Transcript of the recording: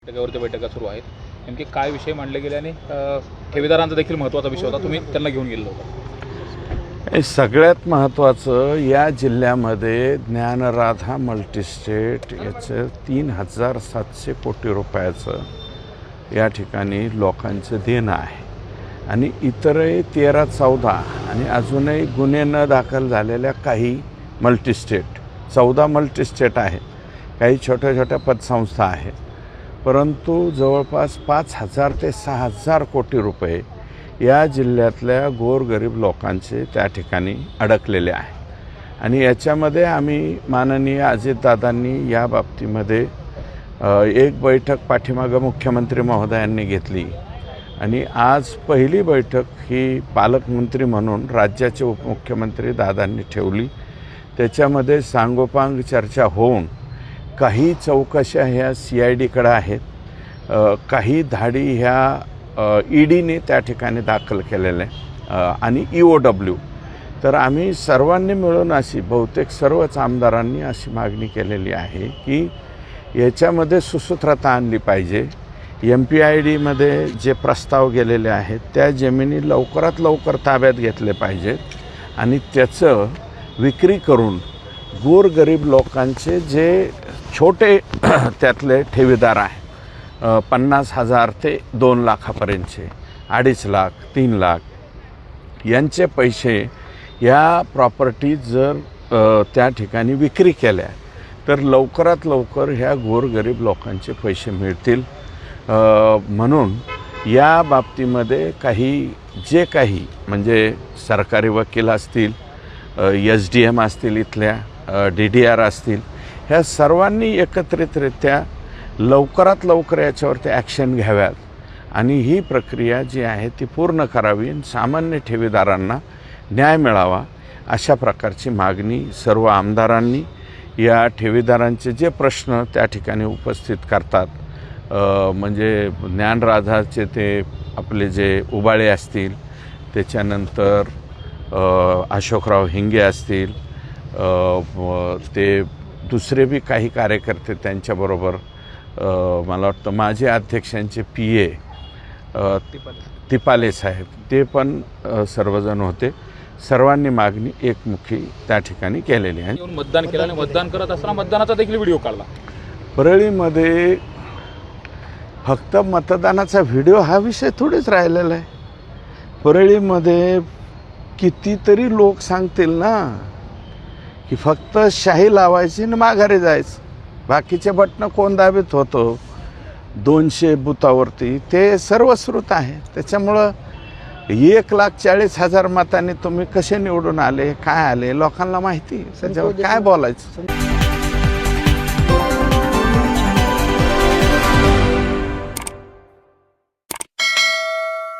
बैठकावरती बैठका सुरू आहेत. नेमके काय विषय मांडले गेले आणि ठेवीदारांचा देखील महत्त्वाचा विषय होता, तुम्ही त्यांना घेऊन गेलेला होता. सगळ्यात महत्त्वाचं या जिल्ह्यामध्ये ज्ञानराधा मल्टीस्टेट याचं 3,700 कोटी रुपयाचं या ठिकाणी लोकांचं देणं आहे आणि इतरही 13-14 आणि अजूनही गुन्हे न दाखल झालेल्या काही मल्टीस्टेट 14 मल्टीस्टेट आहेत. काही छोट्या छोट्या पतसंस्था आहेत, परंतु जवळपास 5,000 ते 6,000 कोटी रुपये या जिल्ह्यातल्या गोरगरीब लोकांचे त्या ठिकाणी अडकलेले आहे आणि याच्यामध्ये आम्ही माननीय अजितदादांनी या बाबतीमध्ये एक बैठक पाठीमागं मुख्यमंत्री महोदयांनी घेतली आणि आज पहिली बैठक ही पालकमंत्री म्हणून राज्याचे उपमुख्यमंत्री दादांनी ठेवली. त्याच्यामध्ये सांगोपांग चर्चा होऊन काही चौकशा ह्या CIDकडे आहेत, काही धाडी ह्या EDने त्या ठिकाणी दाखल केलेल्या आणि EOW. तर आम्ही सर्वांनी मिळून अशी बहुतेक सर्वच आमदारांनी अशी मागणी केलेली आहे की याच्यामध्ये सुसूत्रता आणली पाहिजे. MPIDमध्ये जे प्रस्ताव गेलेले आहेत त्या जमिनी लवकरात लवकर ताब्यात घेतले पाहिजेत आणि त्याचं विक्री करून गोरगरीब लोकांचे जे छोटे त्यातले ठेवीदार आहेत 50,000 ते 2 लाखापर्यंतचे 2.5 लाख 3 लाख यांचे पैसे या प्रॉपर्टी जर त्या ठिकाणी विक्री केल्या तर लवकरात लवकर ह्या गोरगरीब लोकांचे पैसे मिळतील. म्हणून या बाबतीमध्ये जे काही म्हणजे सरकारी वकील असतील, SDM असतील, इथल्या DDR असतील, ह्या सर्वांनी एकत्रितरित्या लवकरात लवकर याच्यावरती ॲक्शन घ्याव्यात आणि ही प्रक्रिया जी आहे ती पूर्ण करावी आणि सामान्य ठेवीदारांना न्याय मिळावा अशा प्रकारची मागणी सर्व आमदारांनी या ठेवीदारांचे जे प्रश्न त्या ठिकाणी उपस्थित करतात, म्हणजे ज्ञानराधाचे ते आपले जे उबाळे असतील, त्याच्यानंतर अशोकराव हिंगे असतील, ते दुसरे बी काही कार्यकर्ते त्यांच्याबरोबर, मला वाटतं माझे अध्यक्षांचे PA तिपाले साहेब ते पण सर्वजण होते. सर्वांनी मागणी एकमुखी त्या ठिकाणी केलेली आहे. मतदान केलं आणि मतदान करत असताना मतदानाचा देखील व्हिडिओ काढला. परळीमध्ये फक्त मतदानाचा व्हिडिओ हा विषय थोडेच राहिलेला आहे. परळीमध्ये कितीतरी लोक सांगतील ना की फक्त शाही लावायची आणि माघारी जायचं, बाकीचे बटणं कोण दाबीत होतो 200 बुथावरती ते सर्वश्रुत आहे. त्याच्यामुळं 1,40,000 मतांनी तुम्ही कसे निवडून आले, काय आले, लोकांना माहिती. त्याच्यावर काय बोलायचं.